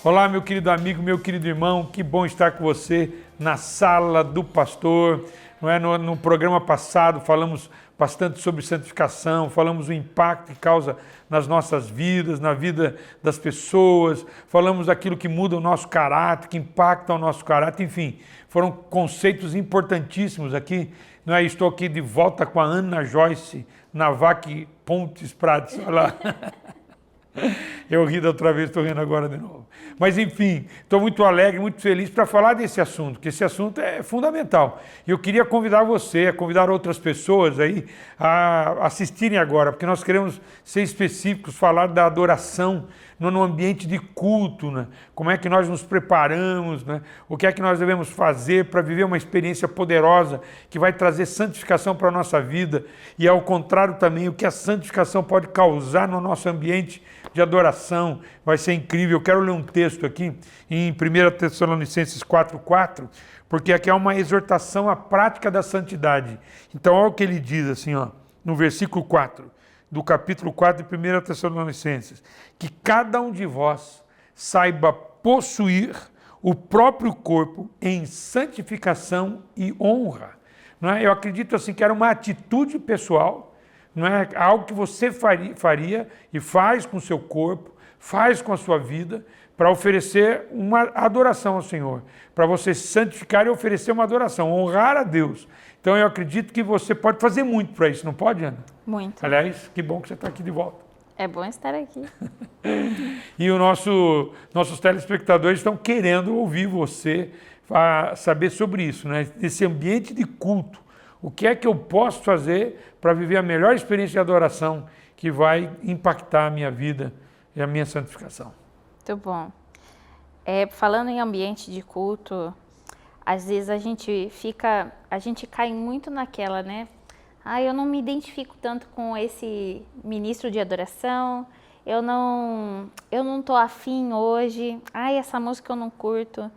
Olá, meu querido amigo, meu querido irmão, que bom estar com você na Sala do Pastor. Não é? No programa passado falamos bastante sobre santificação, falamos o impacto que causa nas nossas vidas, na vida das pessoas, falamos daquilo que muda o nosso caráter, que impacta o nosso caráter, enfim, foram conceitos importantíssimos aqui. Não é? Estou aqui de volta com a Ana Joyce Navac Pontes Prates, olha lá. Eu ri da outra vez, estou rindo agora de novo. Mas enfim, estou muito alegre, muito feliz para falar desse assunto, porque esse assunto é fundamental. E eu queria convidar você, a convidar outras pessoas aí a assistirem agora, porque nós queremos ser específicos, falar da adoração no ambiente de culto, né? Como é que nós nos preparamos, né? O que é que nós devemos fazer para viver uma experiência poderosa que vai trazer santificação para a nossa vida e, ao contrário também, o que a santificação pode causar no nosso ambiente de adoração. Vai ser incrível. Eu quero ler um texto aqui em 1 Tessalonicenses 4:4, porque aqui é uma exortação à prática da santidade. Então, olha o que ele diz assim, ó, no versículo 4 do capítulo 4 de 1 Tessalonicenses: que cada um de vós saiba possuir o próprio corpo em santificação e honra. Não é? Eu acredito assim que era uma atitude pessoal, não é? Algo que você faria e faz com o seu corpo, faz com a sua vida, para oferecer uma adoração ao Senhor, para você se santificar e oferecer uma adoração, honrar a Deus. Então eu acredito que você pode fazer muito para isso, não pode, Ana? Muito. Aliás, que bom que você está aqui de volta. É bom estar aqui. E nossos telespectadores estão querendo ouvir você saber sobre isso, né? Esse ambiente de culto. O que é que eu posso fazer para viver a melhor experiência de adoração que vai impactar a minha vida e a minha santificação? Muito bom. Falando em ambiente de culto, às vezes a gente cai muito naquela, né? Eu não me identifico tanto com esse ministro de adoração, eu não tô afim hoje, essa música eu não curto.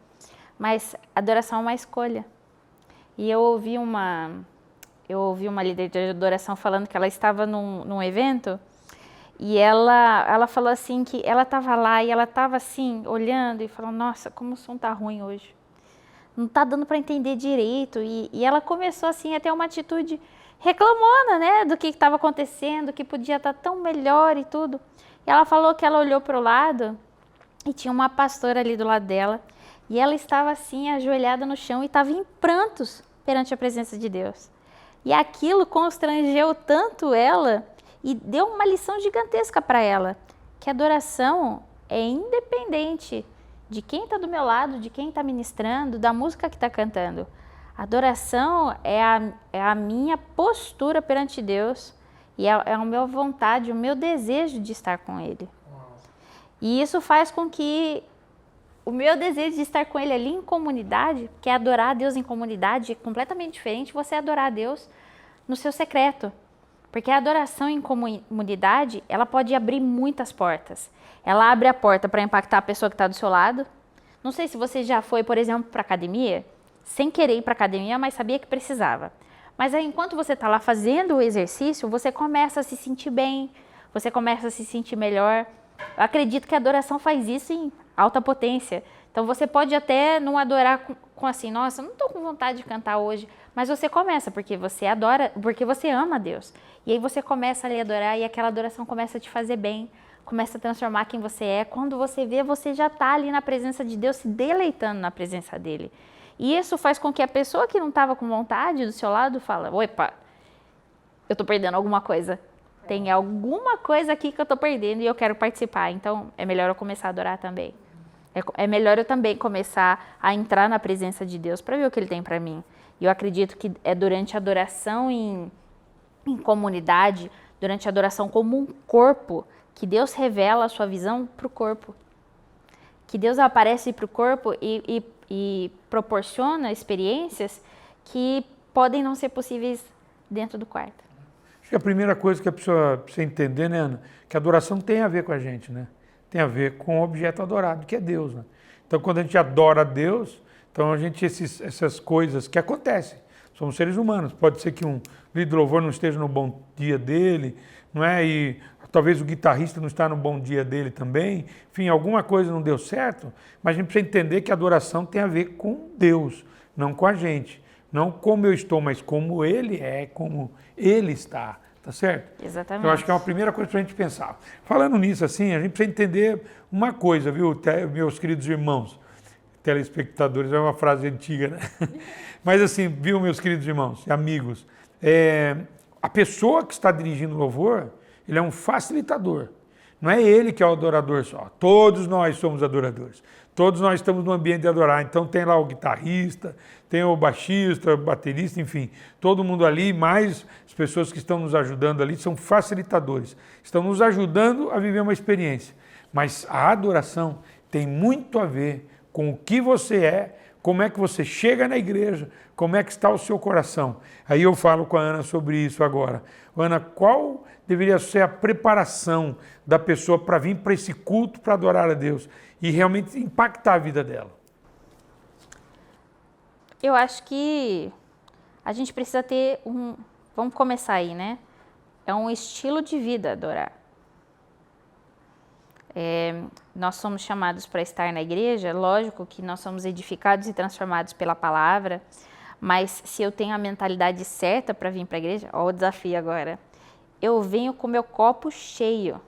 Mas adoração é uma escolha. E eu ouvi uma líder de adoração falando que ela estava num evento e ela falou assim que ela estava lá e ela estava assim, olhando e falando: nossa, como o som tá ruim hoje. Não tá dando para entender direito. E ela começou assim a ter uma atitude reclamona, né, do que estava acontecendo, que podia estar tão melhor e tudo. E ela falou que ela olhou para o lado e tinha uma pastora ali do lado dela. E ela estava assim, ajoelhada no chão e estava em prantos perante a presença de Deus. E aquilo constrangeu tanto ela e deu uma lição gigantesca para ela, que a adoração é independente de quem está do meu lado, de quem está ministrando, da música que está cantando. A adoração é a minha postura perante Deus e é a minha vontade, o meu desejo de estar com Ele. E isso faz com que o meu desejo de estar com Ele ali em comunidade, que é adorar a Deus em comunidade, é completamente diferente de você adorar a Deus no seu secreto. Porque a adoração em comunidade, ela pode abrir muitas portas. Ela abre a porta para impactar a pessoa que está do seu lado. Não sei se você já foi, por exemplo, para a academia, sem querer ir para a academia, mas sabia que precisava. Mas aí, enquanto você está lá fazendo o exercício, você começa a se sentir bem, você começa a se sentir melhor. Eu acredito que a adoração faz isso em alta potência. Então você pode até não adorar com assim, nossa, não estou com vontade de cantar hoje, mas você começa porque você adora, porque você ama a Deus. E aí você começa a adorar e aquela adoração começa a te fazer bem, começa a transformar quem você é. Quando você vê, você já está ali na presença de Deus, se deleitando na presença dele. E isso faz com que a pessoa que não estava com vontade do seu lado fala: opa, eu estou perdendo alguma coisa. Tem alguma coisa aqui que eu estou perdendo e eu quero participar. Então, é melhor eu começar a adorar também. É melhor eu também começar a entrar na presença de Deus para ver o que Ele tem para mim. E eu acredito que é durante a adoração em comunidade, durante a adoração como um corpo, que Deus revela a sua visão para o corpo. Que Deus aparece para o corpo e proporciona experiências que podem não ser possíveis dentro do quarto. Acho que a primeira coisa que a pessoa precisa entender, né, Ana, que a adoração tem a ver com a gente, né? Tem a ver com o objeto adorado, que é Deus, né? Então, quando a gente adora a Deus, então essas coisas que acontecem, somos seres humanos, pode ser que um líder de louvor não esteja no bom dia dele, não é? E talvez o guitarrista não está no bom dia dele também, enfim, alguma coisa não deu certo, mas a gente precisa entender que a adoração tem a ver com Deus, não com a gente. Não como eu estou, mas como Ele é, como Ele está. Tá certo? Exatamente. Eu acho que é uma primeira coisa para a gente pensar. Falando nisso, assim, a gente precisa entender uma coisa, viu, meus queridos irmãos, telespectadores, é uma frase antiga, né? Mas assim, viu, meus queridos irmãos e amigos, a pessoa que está dirigindo o louvor, ele é um facilitador. Não é ele que é o adorador só. Todos nós somos adoradores. Todos nós estamos no ambiente de adorar. Então tem lá o guitarrista, tem o baixista, o baterista, enfim. Todo mundo ali, mais as pessoas que estão nos ajudando ali, são facilitadores. Estão nos ajudando a viver uma experiência. Mas a adoração tem muito a ver com o que você é, como é que você chega na igreja, como é que está o seu coração. Aí eu falo com a Ana sobre isso agora. Ana, qual deveria ser a preparação da pessoa para vir para esse culto, para adorar a Deus e realmente impactar a vida dela? Eu acho que a gente precisa ter vamos começar aí, né? É um estilo de vida adorar. Nós somos chamados para estar na igreja, lógico que nós somos edificados e transformados pela palavra, mas se eu tenho a mentalidade certa para vir para a igreja, ó o desafio agora, eu venho com meu copo cheio,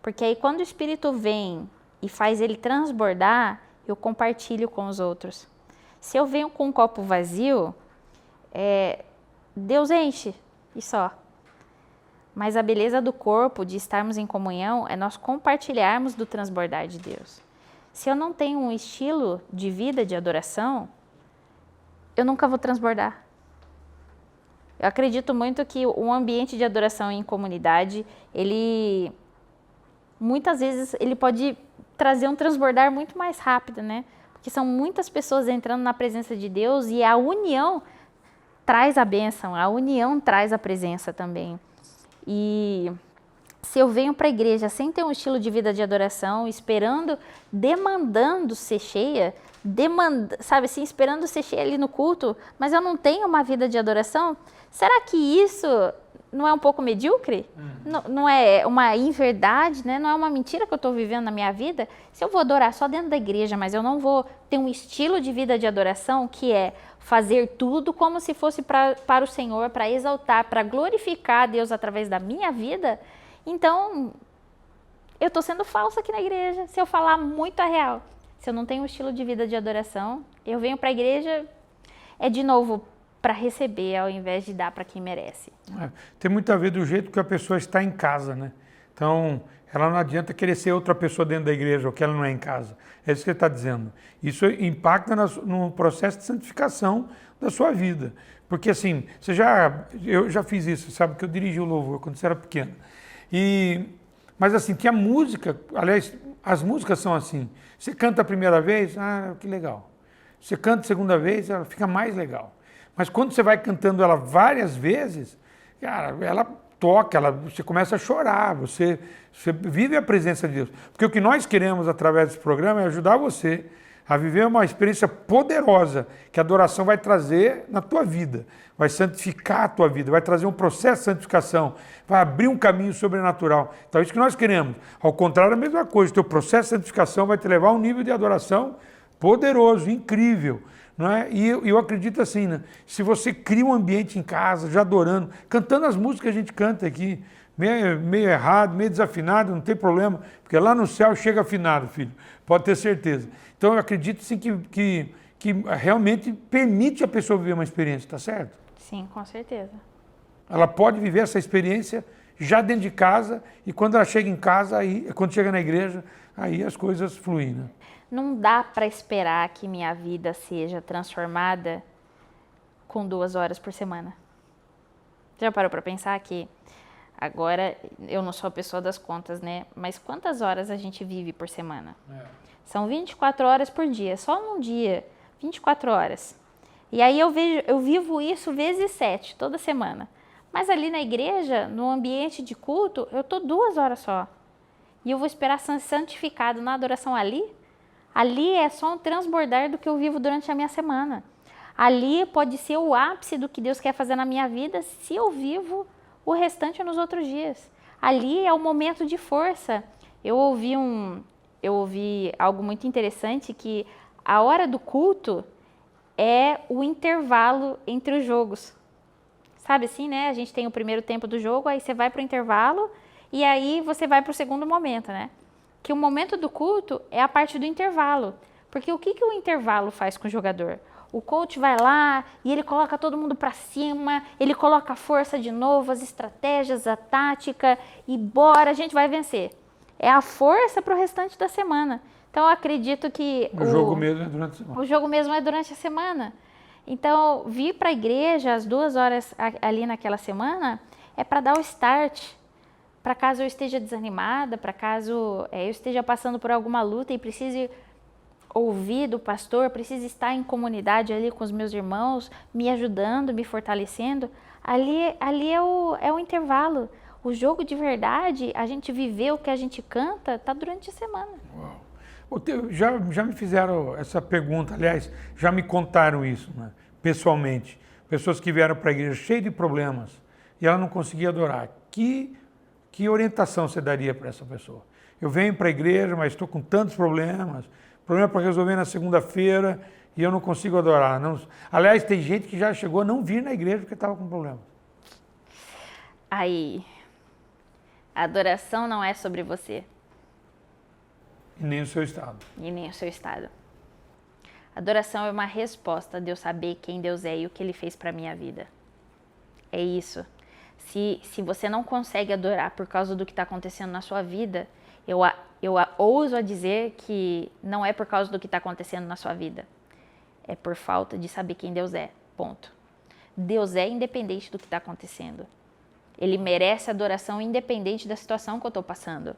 porque aí quando o Espírito vem e faz ele transbordar, eu compartilho com os outros. Se eu venho com um copo vazio, Deus enche e só. Mas a beleza do corpo, de estarmos em comunhão, é nós compartilharmos do transbordar de Deus. Se eu não tenho um estilo de vida de adoração, eu nunca vou transbordar. Eu acredito muito que um ambiente de adoração em comunidade, muitas vezes ele pode trazer um transbordar muito mais rápido, né? Porque são muitas pessoas entrando na presença de Deus e a união traz a bênção, a união traz a presença também. E se eu venho para a igreja sem ter um estilo de vida de adoração, demandando ser cheia, sabe assim, esperando ser cheia ali no culto, mas eu não tenho uma vida de adoração, será que isso não é um pouco medíocre? Não é uma inverdade, né? Não é uma mentira que eu estou vivendo na minha vida? Se eu vou adorar só dentro da igreja, mas eu não vou ter um estilo de vida de adoração que é fazer tudo como se fosse para o Senhor, para exaltar, para glorificar a Deus através da minha vida, então eu estou sendo falsa aqui na igreja, se eu falar muito a real. Se eu não tenho um estilo de vida de adoração, eu venho para a igreja, de novo, para receber ao invés de dar para quem merece. Tem muito a ver do jeito que a pessoa está em casa, né? Então, ela não adianta querer ser outra pessoa dentro da igreja, ou que ela não é em casa. É isso que ele está dizendo. Isso impacta no processo de santificação da sua vida. Porque assim, eu já fiz isso, sabe, que eu dirigi o louvor quando você era pequeno. Mas assim, que a música, aliás, as músicas são assim. Você canta a primeira vez, que legal. Você canta a segunda vez, ela fica mais legal. Mas quando você vai cantando ela várias vezes, cara, ela toca, você começa a chorar, você vive a presença de Deus. Porque o que nós queremos através desse programa é ajudar você a viver uma experiência poderosa que a adoração vai trazer na tua vida, vai santificar a tua vida, vai trazer um processo de santificação, vai abrir um caminho sobrenatural. Então é isso que nós queremos. Ao contrário, a mesma coisa, o teu processo de santificação vai te levar a um nível de adoração poderoso, incrível. Não é? E eu acredito assim, né? Se você cria um ambiente em casa, já adorando, cantando as músicas que a gente canta aqui, meio errado, meio desafinado, não tem problema, porque lá no céu chega afinado, filho, pode ter certeza. Então eu acredito sim que realmente permite a pessoa viver uma experiência, tá certo? Sim, com certeza. Ela pode viver essa experiência já dentro de casa e quando ela chega em casa, quando chega na igreja, aí as coisas fluem, né? Não dá para esperar que minha vida seja transformada com 2 horas por semana. Já parou para pensar que agora eu não sou a pessoa das contas, né? Mas quantas horas a gente vive por semana? São 24 horas por dia, só num dia, 24 horas. E aí eu vivo isso vezes 7, toda semana. Mas ali na igreja, no ambiente de culto, eu estou 2 horas só. E eu vou esperar ser santificado na adoração ali? Ali é só um transbordar do que eu vivo durante a minha semana. Ali pode ser o ápice do que Deus quer fazer na minha vida se eu vivo o restante nos outros dias. Ali é o momento de força. Eu ouvi algo muito interessante, que a hora do culto é o intervalo entre os jogos. Sabe assim, né? A gente tem o primeiro tempo do jogo, aí você vai para o intervalo e aí você vai para o segundo momento, né? Que o momento do culto é a parte do intervalo. Porque o que o intervalo faz com o jogador? O coach vai lá e ele coloca todo mundo para cima, ele coloca a força de novo, as estratégias, a tática e bora, a gente vai vencer. É a força para o restante da semana. Então, eu acredito que O jogo mesmo é durante a semana. o jogo mesmo é durante a semana. Então, vir para a igreja às 2 horas ali naquela semana é para dar o start. Para caso eu esteja desanimada, para caso eu esteja passando por alguma luta e precise ouvir do pastor, precise estar em comunidade ali com os meus irmãos, me ajudando, me fortalecendo, ali é o intervalo. O jogo de verdade, a gente viver o que a gente canta, tá durante a semana. Uau. Já me fizeram essa pergunta, aliás, já me contaram isso, né, pessoalmente. Pessoas que vieram para a igreja cheias de problemas e ela não conseguia adorar. Que orientação você daria para essa pessoa? Eu venho para a igreja, mas estou com tantos problemas, problema para resolver na segunda-feira e eu não consigo adorar. Não... Aliás, tem gente que já chegou a não vir na igreja porque estava com problema. Aí, a adoração não é sobre você. E nem o seu estado. E nem o seu estado. Adoração é uma resposta de eu saber quem Deus é e o que Ele fez para a minha vida. É isso. Se você não consegue adorar por causa do que está acontecendo na sua vida, eu ouso a dizer que não é por causa do que está acontecendo na sua vida. É por falta de saber quem Deus é. Ponto. Deus é independente do que está acontecendo. Ele merece adoração independente da situação que eu estou passando.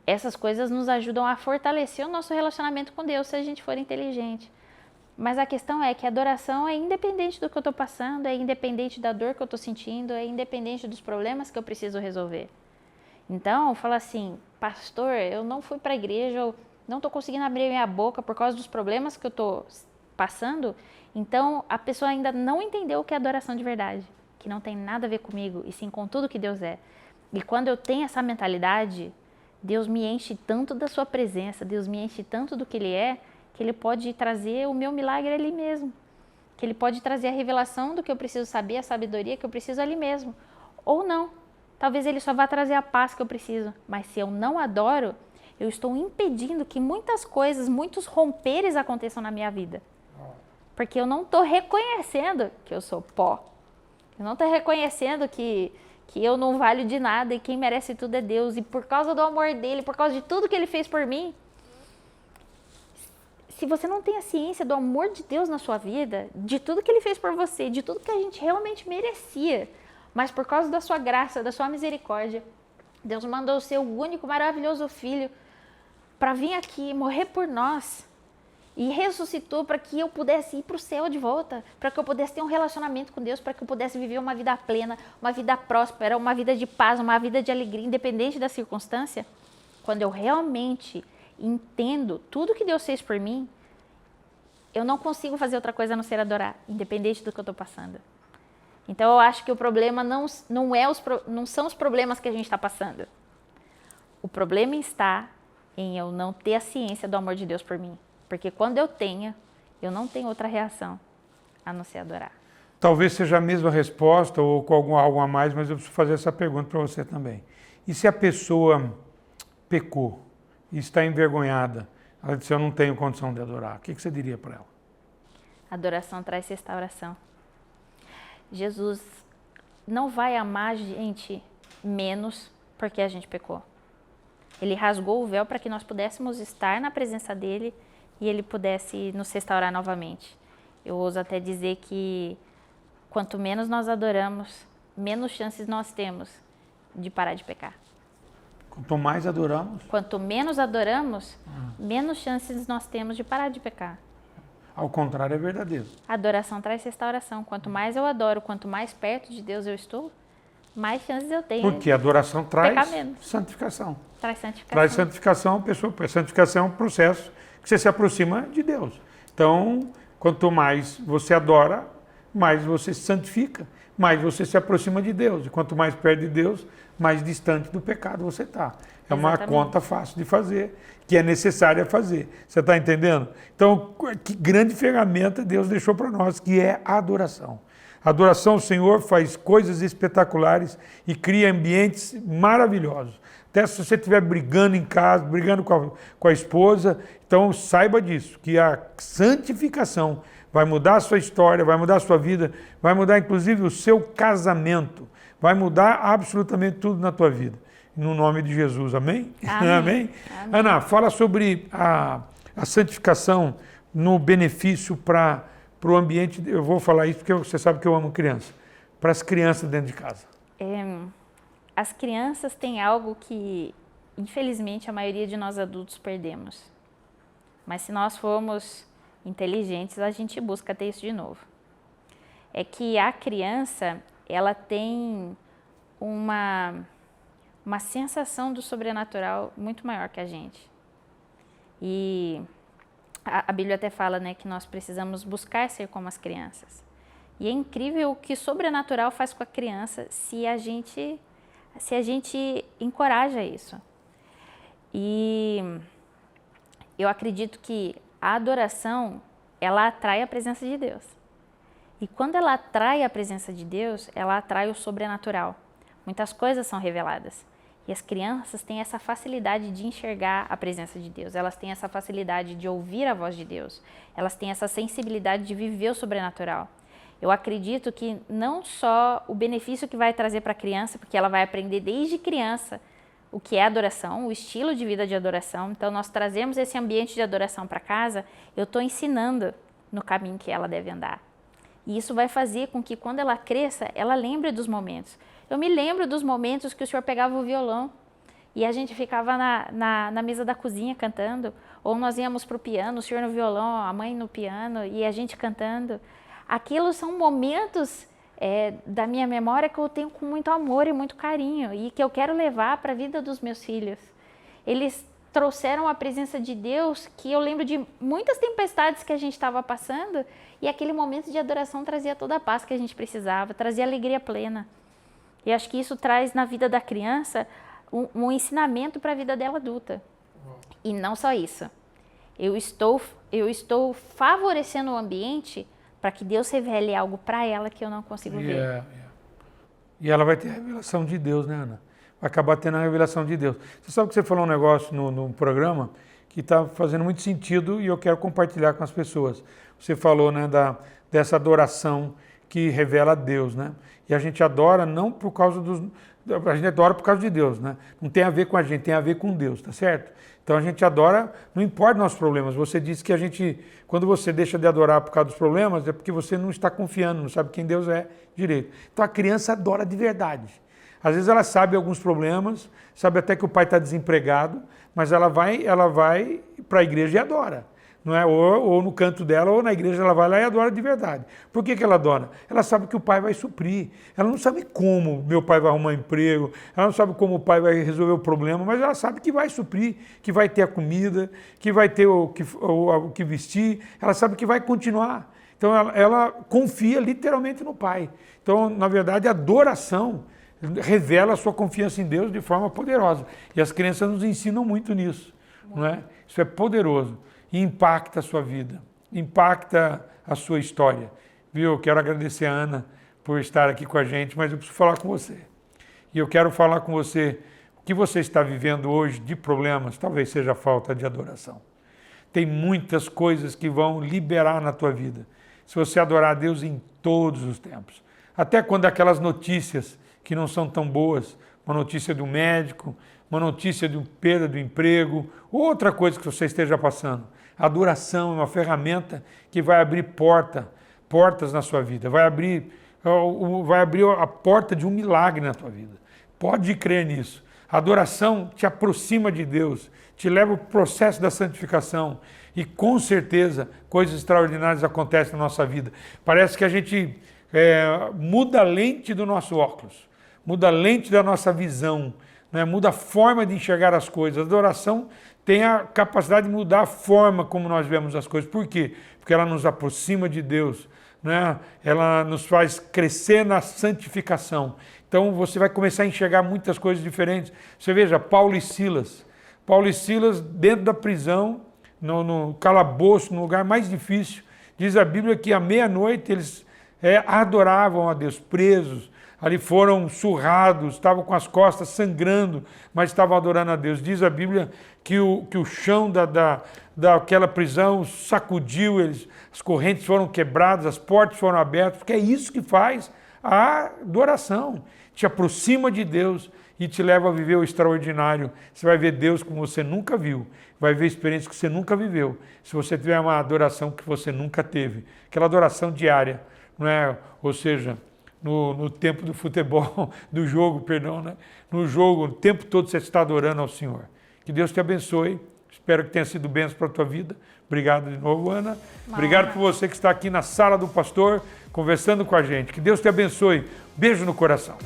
Essas coisas nos ajudam a fortalecer o nosso relacionamento com Deus se a gente for inteligente. Mas a questão é que a adoração é independente do que eu estou passando, é independente da dor que eu estou sentindo, é independente dos problemas que eu preciso resolver. Então, fala assim, pastor, eu não fui para a igreja, eu não estou conseguindo abrir minha boca por causa dos problemas que eu estou passando. Então, a pessoa ainda não entendeu o que é adoração de verdade, que não tem nada a ver comigo, e sim com tudo que Deus é. E quando eu tenho essa mentalidade, Deus me enche tanto da sua presença, Deus me enche tanto do que Ele é, que Ele pode trazer o meu milagre ali mesmo. Que Ele pode trazer a revelação do que eu preciso saber, a sabedoria que eu preciso ali mesmo. Ou não. Talvez Ele só vá trazer a paz que eu preciso. Mas se eu não adoro, eu estou impedindo que muitas coisas, muitos romperes aconteçam na minha vida. Porque eu não estou reconhecendo que eu sou pó. Eu não estou reconhecendo que eu não valho de nada e quem merece tudo é Deus. E por causa do amor dele, por causa de tudo que Ele fez por mim, se você não tem a ciência do amor de Deus na sua vida, de tudo que Ele fez por você, de tudo que a gente realmente merecia, mas por causa da sua graça, da sua misericórdia, Deus mandou o seu único, maravilhoso Filho para vir aqui morrer por nós e ressuscitou para que eu pudesse ir para o céu de volta, para que eu pudesse ter um relacionamento com Deus, para que eu pudesse viver uma vida plena, uma vida próspera, uma vida de paz, uma vida de alegria, independente da circunstância. Quando eu realmente entendo tudo que Deus fez por mim, eu não consigo fazer outra coisa a não ser adorar, independente do que eu estou passando. Então eu acho que o problema não são os problemas que a gente está passando. O problema está em eu não ter a ciência do amor de Deus por mim. Porque quando eu não tenho outra reação a não ser adorar. Talvez seja a mesma resposta ou com algo a mais, mas eu preciso fazer essa pergunta para você também. E se a pessoa pecou e está envergonhada, ela disse, eu não tenho condição de adorar, o que você diria para ela? Adoração traz restauração. Jesus não vai amar a gente menos porque a gente pecou. Ele rasgou o véu para que nós pudéssemos estar na presença dele e Ele pudesse nos restaurar novamente. Eu ouso até dizer que quanto menos nós adoramos, menos chances nós temos de parar de pecar. Quanto mais adoramos? Quanto menos adoramos, menos chances nós temos de parar de pecar. Ao contrário, é verdadeiro. A adoração traz restauração. Quanto mais eu adoro, quanto mais perto de Deus eu estou, mais chances eu tenho. Porque a adoração traz santificação. Traz santificação. Traz santificação, santificação é um processo que você se aproxima de Deus. Então, quanto mais você adora, mais você se santifica, mais você se aproxima de Deus. E quanto mais perto de Deus, mais distante do pecado você está. É uma conta fácil de fazer, que é necessária fazer. Você está entendendo? Então, que grande ferramenta Deus deixou para nós, que é a adoração. A adoração ao Senhor faz coisas espetaculares e cria ambientes maravilhosos. Até se você estiver brigando em casa, brigando com a esposa, então saiba disso, que a santificação vai mudar a sua história, vai mudar a sua vida, vai mudar inclusive o seu casamento, vai mudar absolutamente tudo na tua vida. No nome de Jesus, amém? Amém. Amém? Amém. Ana, fala sobre a santificação no benefício para o ambiente. Eu vou falar isso porque você sabe que eu amo criança. Para as crianças dentro de casa. As crianças têm algo que, infelizmente, a maioria de nós adultos perdemos. Mas se nós formos inteligentes, a gente busca ter isso de novo. É que a criança, ela tem uma sensação do sobrenatural muito maior que a gente. E a Bíblia até fala, né, que nós precisamos buscar ser como as crianças. E é incrível o que o sobrenatural faz com a criança se a gente encoraja isso. E eu acredito que a adoração, ela atrai a presença de Deus. E quando ela atrai a presença de Deus, ela atrai o sobrenatural. Muitas coisas são reveladas. E as crianças têm essa facilidade de enxergar a presença de Deus. Elas têm essa facilidade de ouvir a voz de Deus. Elas têm essa sensibilidade de viver o sobrenatural. Eu acredito que não só o benefício que vai trazer para a criança, porque ela vai aprender desde criança o que é adoração, o estilo de vida de adoração. Então, nós trazemos esse ambiente de adoração para casa, eu estou ensinando no caminho que ela deve andar. E isso vai fazer com que, quando ela cresça, ela lembre dos momentos. Eu me lembro dos momentos que o senhor pegava o violão e a gente ficava na mesa da cozinha cantando, ou nós íamos para o piano, o senhor no violão, a mãe no piano e a gente cantando. Aquilo são momentos da minha memória que eu tenho com muito amor e muito carinho e que eu quero levar para a vida dos meus filhos. Eles trouxeram a presença de Deus, que eu lembro de muitas tempestades que a gente estava passando e aquele momento de adoração trazia toda a paz que a gente precisava, trazia alegria plena. E acho que isso traz na vida da criança um ensinamento para a vida dela adulta. E não só isso. Eu estou favorecendo o ambiente para que Deus revele algo para ela que eu não consigo ver. E ela vai ter a revelação de Deus, né, Ana? Vai acabar tendo a revelação de Deus. Você sabe que você falou um negócio no programa que está fazendo muito sentido e eu quero compartilhar com as pessoas. Você falou, né, dessa adoração que revela a Deus, né? E a gente adora não por causa a gente adora por causa de Deus, né? Não tem a ver com a gente, tem a ver com Deus, tá certo? Então a gente adora, não importa nossos problemas. Você disse que quando você deixa de adorar por causa dos problemas, é porque você não está confiando, não sabe quem Deus é direito. Então a criança adora de verdade. Às vezes ela sabe alguns problemas, sabe até que o pai está desempregado, mas ela vai para a igreja e adora. Não é? Ou no canto dela, ou na igreja, ela vai lá e adora de verdade. Por que ela adora? Ela sabe que o pai vai suprir. Ela não sabe como meu pai vai arrumar emprego, ela não sabe como o pai vai resolver o problema, mas ela sabe que vai suprir, que vai ter a comida, que vai ter o que vestir, ela sabe que vai continuar. Então ela confia literalmente no pai. Então, na verdade, a adoração revela a sua confiança em Deus de forma poderosa. E as crianças nos ensinam muito nisso. Não é? Isso é poderoso. E impacta a sua vida, impacta a sua história. Viu? Eu quero agradecer a Ana por estar aqui com a gente, mas eu preciso falar com você. E eu quero falar com você o que você está vivendo hoje de problemas, talvez seja falta de adoração. Tem muitas coisas que vão liberar na tua vida, se você adorar a Deus em todos os tempos. Até quando aquelas notícias que não são tão boas, uma notícia do médico, uma notícia de perda do emprego, outra coisa que você esteja passando. A adoração é uma ferramenta que vai abrir portas na sua vida, vai abrir a porta de um milagre na tua vida. Pode crer nisso. A adoração te aproxima de Deus, te leva ao processo da santificação e com certeza coisas extraordinárias acontecem na nossa vida. Parece que a gente muda a lente do nosso óculos, muda a lente da nossa visão, né? Muda a forma de enxergar as coisas. A adoração tem a capacidade de mudar a forma como nós vemos as coisas. Por quê? Porque ela nos aproxima de Deus, né? Ela nos faz crescer na santificação. Então você vai começar a enxergar muitas coisas diferentes. Você veja, Paulo e Silas. Paulo e Silas dentro da prisão, no calabouço, no lugar mais difícil. Diz a Bíblia que à meia-noite eles adoravam a Deus, presos. Ali foram surrados, estavam com as costas sangrando, mas estavam adorando a Deus. Diz a Bíblia que o chão daquela prisão sacudiu, as correntes foram quebradas, as portas foram abertas, porque é isso que faz a adoração. Te aproxima de Deus e te leva a viver o extraordinário. Você vai ver Deus como você nunca viu, vai ver experiências que você nunca viveu, se você tiver uma adoração que você nunca teve, aquela adoração diária, não é? Ou seja, no tempo do futebol, do jogo, perdão, né? No jogo, o tempo todo você está adorando ao Senhor. Que Deus te abençoe, espero que tenha sido bênção para a tua vida. Obrigado de novo, Ana. Obrigado por você que está aqui na sala do pastor, conversando com a gente. Que Deus te abençoe. Beijo no coração.